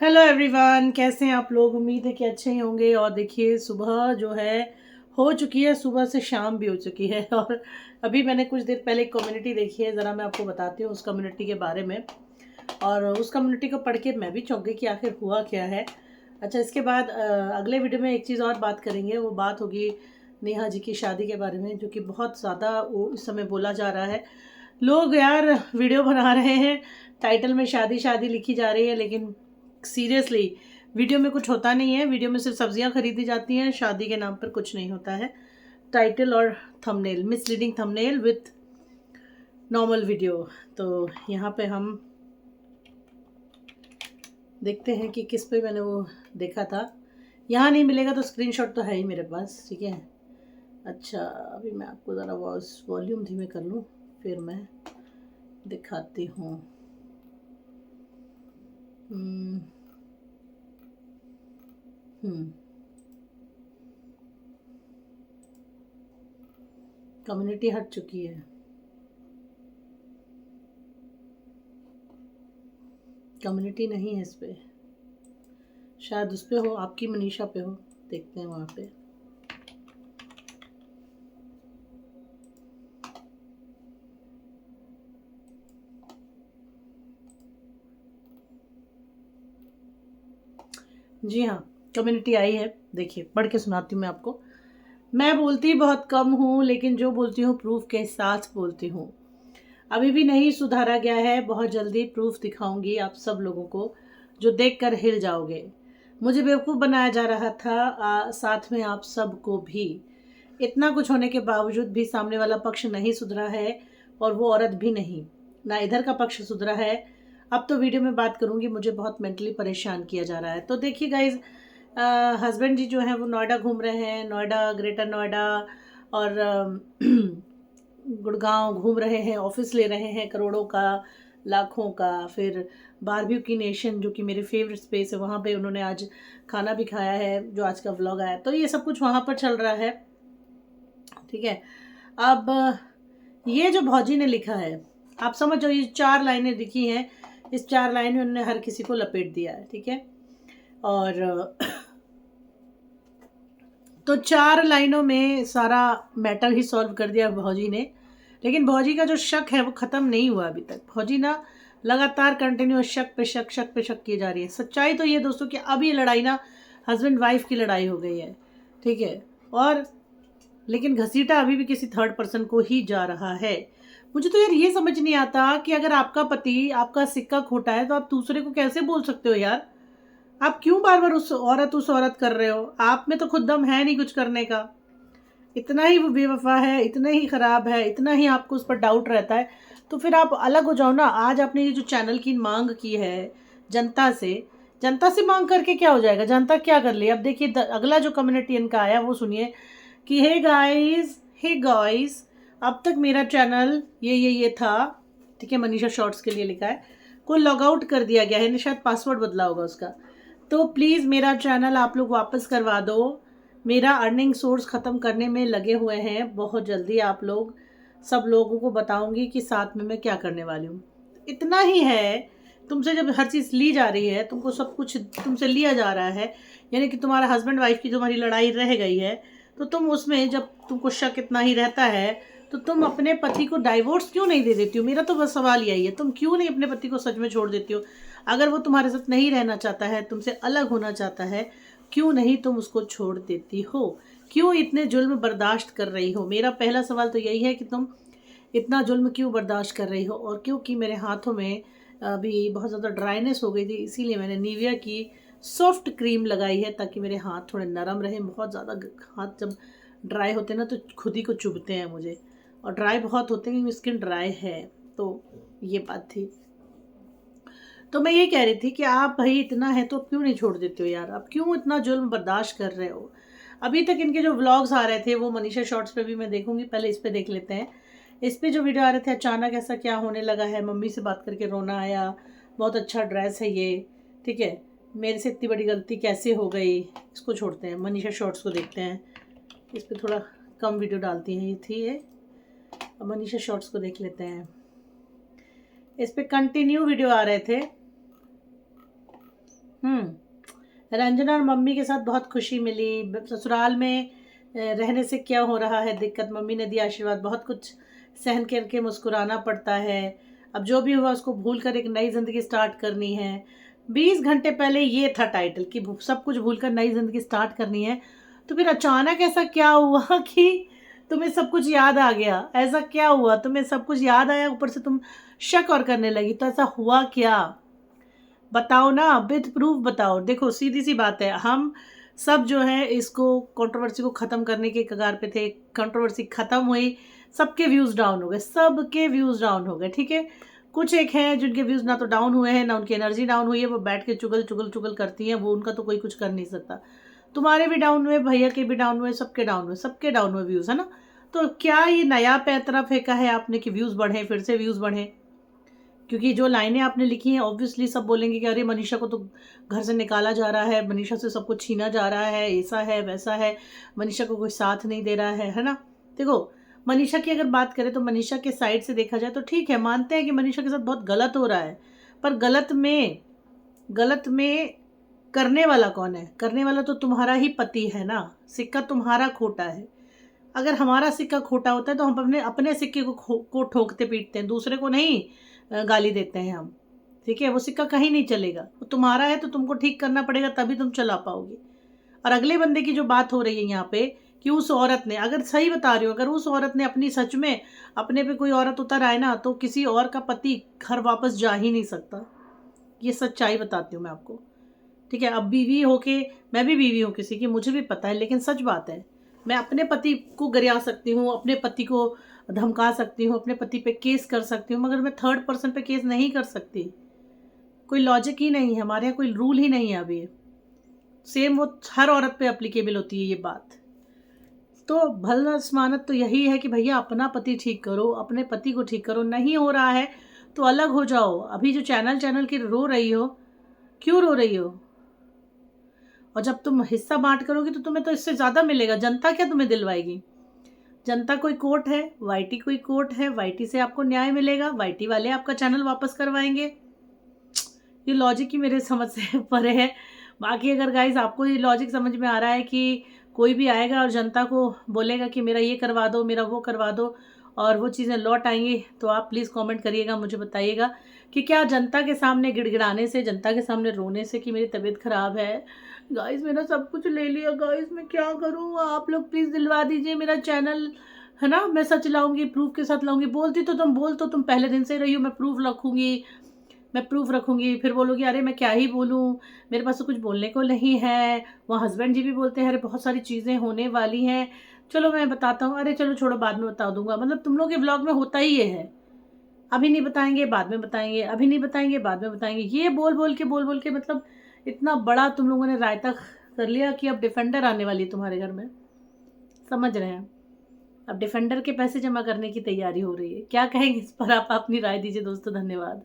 Hello everyone, कैसे हैं आप लोग। उम्मीद है कि अच्छे ही होंगे। और देखिए, सुबह जो है हो चुकी है, सुबह से शाम भी हो चुकी है। और अभी मैंने कुछ देर पहले एक कम्युनिटी देखी है, ज़रा मैं आपको बताती हूँ उस कम्युनिटी के बारे में। और उस कम्युनिटी को पढ़ के मैं भी चौंक गई कि आखिर हुआ क्या है। अच्छा, इसके बाद अगले वीडियो में एक चीज़ और बात करेंगे। वो बात होगी नेहा जी की शादी के बारे में, जो कि बहुत ज़्यादा वो इस समय बोला जा रहा है। लोग यार वीडियो बना रहे हैं, टाइटल में शादी शादी लिखी जा रही है, लेकिन सीरियसली वीडियो में कुछ होता नहीं है। वीडियो में सिर्फ सब्जियां खरीदी जाती हैं, शादी के नाम पर कुछ नहीं होता है। टाइटल और thumbnail, misleading thumbnail with normal video. तो यहाँ पे हम देखते हैं कि किस पे मैंने वो देखा था। यहाँ नहीं मिलेगा तो स्क्रीनशॉट तो है ही मेरे पास, ठीक है। अच्छा, अभी मैं आपको ज़रा वॉल्यूम धीमे कर लूँ, फिर मैं दिखाती हूँ। हम्म हम्म, कम्युनिटी हट चुकी है। कम्युनिटी नहीं है इस पे, शायद उस पे हो, आपकी मनीषा पे हो। देखते हैं वहाँ पे। जी हाँ, कम्युनिटी आई है। देखिए, पढ़ के सुनाती हूँ मैं आपको। मैं बोलती बहुत कम हूँ, लेकिन जो बोलती हूँ प्रूफ के साथ बोलती हूँ। अभी भी नहीं सुधारा गया है, बहुत जल्दी प्रूफ दिखाऊंगी आप सब लोगों को, जो देखकर हिल जाओगे। मुझे बेवकूफ़ बनाया जा रहा था, साथ में आप सबको भी। इतना कुछ होने के बावजूद भी सामने वाला पक्ष नहीं सुधरा है, और वो औरत भी नहीं, ना इधर का पक्ष सुधरा है। अब तो वीडियो में बात करूंगी, मुझे बहुत मेंटली परेशान किया जा रहा है। तो देखिए गाइज, हस्बैंड जी जो हैं वो नोएडा घूम रहे हैं, नोएडा, ग्रेटर नोएडा और गुड़गांव घूम रहे हैं, ऑफिस ले रहे हैं करोड़ों का, लाखों का। फिर बारबेक्यू की नेशन, जो कि मेरे फेवरेट स्पेस है, वहाँ पे उन्होंने आज खाना भी खाया है, जो आज का व्लॉग आया। तो ये सब कुछ वहाँ पर चल रहा है, ठीक है। अब ये जो भौजी ने लिखा है, आप समझ जाओ, ये 4 लाइनें लिखी हैं। इस 4 लाइन में उन्होंने हर किसी को लपेट दिया है, ठीक है। और तो 4 लाइनों में सारा मैटर ही सॉल्व कर दिया भौजी ने। लेकिन भौजी का जो शक है वो ख़त्म नहीं हुआ अभी तक। भौजी ना लगातार कंटिन्यूस शक पे शक, शक पे शक की जा रही है। सच्चाई तो ये दोस्तों कि अब ये लड़ाई ना हस्बैंड वाइफ की लड़ाई हो गई है, ठीक है। और लेकिन घसीटा अभी भी किसी थर्ड पर्सन को ही जा रहा है। मुझे तो यार ये समझ नहीं आता कि अगर आपका पति आपका सिक्का खोटा है तो आप दूसरे को कैसे बोल सकते हो यार। आप क्यों बार बार उस औरत कर रहे हो। आप में तो खुद दम है नहीं कुछ करने का। इतना ही वो बेवफा है, इतना ही खराब है, इतना ही आपको उस पर डाउट रहता है, तो फिर आप अलग हो जाओ ना। आज आपने ये जो चैनल की मांग की है जनता से, जनता से मांग करके क्या हो जाएगा। जनता क्या कर ले। अब देखिए, अगला जो कम्युनिटी इनका आया वो सुनिए कि हे गाइस, हे गाइस, अब तक मेरा चैनल ये था, ठीक है। मनीषा शॉर्ट्स के लिए लिखा है, को लॉग आउट कर दिया गया है, शायद पासवर्ड बदला होगा उसका। तो प्लीज़ मेरा चैनल आप लोग वापस करवा दो। मेरा अर्निंग सोर्स ख़त्म करने में लगे हुए हैं। बहुत जल्दी आप लोग सब लोगों को बताऊंगी कि साथ में मैं क्या करने वाली हूँ। इतना ही है। तुमसे जब हर चीज़ ली जा रही है, तुमको सब कुछ तुमसे लिया जा रहा है, यानी कि तुम्हारा हस्बैंड वाइफ की तुम्हारी लड़ाई रह गई है, तो तुम उसमें जब तुमको शक इतना ही रहता है, तो तुम अपने पति को डाइवोर्स क्यों नहीं दे देती हो। मेरा तो बस सवाल यही है, तुम क्यों नहीं अपने पति को सच में छोड़ देती हो। अगर वो तुम्हारे साथ नहीं रहना चाहता है, तुमसे अलग होना चाहता है, क्यों नहीं तुम उसको छोड़ देती हो। क्यों इतने जुल्म बर्दाश्त कर रही हो। मेरा पहला सवाल तो यही है कि तुम इतना जुल्म क्यों बर्दाश्त कर रही हो। और क्योंकि मेरे हाथों में अभी बहुत ज़्यादा ड्राइनेस हो गई थी, इसीलिए मैंने निविया की सॉफ्ट क्रीम लगाई है, ताकि मेरे हाथ थोड़े नरम रहें। बहुत ज़्यादा हाथ जब ड्राई होते हैं ना, तो खुद ही को चुभते हैं मुझे, और ड्राई बहुत होते हैं क्योंकि स्किन ड्राई है। तो ये बात थी। तो मैं ये कह रही थी कि आप भाई इतना है तो क्यों नहीं छोड़ देते हो यार। आप क्यों इतना जुल्म बर्दाश्त कर रहे हो। अभी तक इनके जो व्लॉग्स आ रहे थे, वो मनीषा शॉर्ट्स पे भी मैं देखूंगी, पहले इस पे देख लेते हैं। इस पे जो वीडियो आ रहे थे, अचानक ऐसा क्या होने लगा है, मम्मी से बात करके रोना आया, बहुत अच्छा ड्रेस है ये, ठीक है, मेरे से इतनी बड़ी गलती कैसे हो गई। इसको छोड़ते हैं, मनीषा शॉर्ट्स को देखते हैं। इस पर थोड़ा कम वीडियो डालती हैं, ये थी ये। अब मनीषा शॉर्ट्स को देख लेते हैं। इस पर कंटिन्यू वीडियो आ रहे थे। रंजना और मम्मी के साथ बहुत खुशी मिली। ससुराल में रहने से क्या हो रहा है दिक्कत, मम्मी ने दिया आशीर्वाद। बहुत कुछ सहन करके मुस्कुराना पड़ता है। अब जो भी हुआ उसको भूल कर एक नई ज़िंदगी स्टार्ट करनी है। 20 घंटे पहले ये था टाइटल कि सब कुछ भूल कर नई ज़िंदगी स्टार्ट करनी है। तो फिर अचानक ऐसा क्या हुआ कि तुम्हें सब कुछ याद आ गया? ऐसा क्या हुआ तुम्हें सब कुछ याद आया, ऊपर से तुम शक और करने लगी? तो ऐसा हुआ क्या? बताओ ना, विद प्रूफ बताओ। देखो सीधी सी बात है, हम सब जो है इसको कंट्रोवर्सी को ख़त्म करने के कगार पे थे। कंट्रोवर्सी ख़त्म हुई, सबके व्यूज़ डाउन हो गए, सबके व्यूज़ डाउन हो गए। ठीक है, कुछ एक हैं जिनके व्यूज़ ना तो डाउन हुए हैं ना उनकी एनर्जी डाउन हुई है, वो बैठ के चुगल चुगल चुगल करती हैं, वो उनका तो कोई कुछ कर नहीं सकता। तुम्हारे भी डाउन हुए, भैया के भी डाउन हुए, सबके डाउन हुए, सबके डाउन हुए व्यूज़, है ना। तो क्या ये नया पैंतरा फेंका है आपने कि व्यूज़ बढ़े, फिर से व्यूज़ बढ़े? क्योंकि जो लाइनें आपने लिखी हैं ऑब्वियसली सब बोलेंगे कि अरे मनीषा को तो घर से निकाला जा रहा है, मनीषा से सब कुछ छीना जा रहा है, ऐसा है वैसा है, मनीषा को कोई साथ नहीं दे रहा है ना। देखो, मनीषा की अगर बात करें तो मनीषा के साइड से देखा जाए तो ठीक है, मानते हैं कि मनीषा के साथ बहुत गलत हो रहा है। पर गलत में करने वाला कौन है? करने वाला तो तुम्हारा ही पति है ना। सिक्का तुम्हारा खोटा है। अगर हमारा सिक्का खोटा होता है तो हम अपने अपने सिक्के को ठोकते पीटते हैं, दूसरे को नहीं गाली देते हैं हम। ठीक है, वो सिक्का कहीं नहीं चलेगा, वो तुम्हारा है तो तुमको ठीक करना पड़ेगा, तभी तुम चला पाओगे। और अगले बंदे की जो बात हो रही है यहाँ पे कि उस औरत ने, अगर सही बता रही हूँ, अगर उस औरत ने अपनी सच में अपने पे कोई औरत उतर आए ना तो किसी और का पति घर वापस जा ही नहीं सकता। ये सच्चाई बताती हूँ मैं आपको। ठीक है, अब बीवी होके, मैं भी बीवी हूँ किसी की, मुझे भी पता है, लेकिन सच बात है, मैं अपने पति को गरिया सकती हूँ, अपने पति को धमका सकती हूँ, अपने पति पे केस कर सकती हूँ, मगर मैं थर्ड पर्सन पे केस नहीं कर सकती। कोई लॉजिक ही नहीं है हमारे यहाँ, कोई रूल ही नहीं है अभी। सेम वो हर औरत पे अप्लीकेबल होती है ये बात। तो भलस्मानत तो यही है कि भैया अपना पति ठीक करो, अपने पति को ठीक करो। नहीं हो रहा है तो अलग हो जाओ। अभी जो चैनल चैनल की रो रही हो, क्यों रो रही हो? और जब तुम हिस्सा बांट करोगी तो तुम्हें तो इससे ज़्यादा मिलेगा। जनता क्या तुम्हें दिलवाएगी? जनता कोई कोर्ट है, वाईटी कोई कोर्ट है, वाईटी से आपको न्याय मिलेगा, वाईटी वाले आपका चैनल वापस करवाएंगे। ये लॉजिक ही मेरे समझ से परे है। बाकी अगर गाइज आपको ये लॉजिक समझ में आ रहा है कि कोई भी आएगा और जनता को बोलेगा कि मेरा ये करवा दो, मेरा वो करवा दो, और वो चीज़ें लौट आएंगी, तो आप प्लीज़ कमेंट करिएगा, मुझे बताइएगा कि क्या जनता के सामने गिड़गिड़ाने से, जनता के सामने रोने से कि मेरी तबीयत ख़राब है, गाइस मेरा सब कुछ ले लिया, गाइस मैं क्या करूँ, आप लोग प्लीज़ दिलवा दीजिए मेरा चैनल, है ना। मैं सच लाऊंगी, प्रूफ के साथ लाऊंगी। बोलती तो तुम पहले दिन से रही हो, मैं प्रूफ रखूंगी, मैं प्रूफ रखूंगी। फिर बोलोगी अरे मैं क्या ही बोलूँ, मेरे पास तो कुछ बोलने को नहीं है। वहाँ हस्बैंड जी भी बोलते हैं अरे बहुत सारी चीज़ें होने वाली हैं, चलो मैं बताता हूँ, अरे चलो छोड़ो बाद में बता दूंगा। मतलब तुम लोग के ब्लॉग में होता ही ये है, अभी नहीं बताएंगे बाद में बताएंगे, अभी नहीं बताएंगे बाद में बताएंगे। ये बोल बोल के मतलब इतना बड़ा तुम लोगों ने रायता कर लिया कि अब डिफेंडर आने वाली है तुम्हारे घर में। समझ रहे हैं? अब डिफेंडर के पैसे जमा करने की तैयारी हो रही है। क्या कहेंगे इस पर आप अपनी राय दीजिए दोस्तों। धन्यवाद।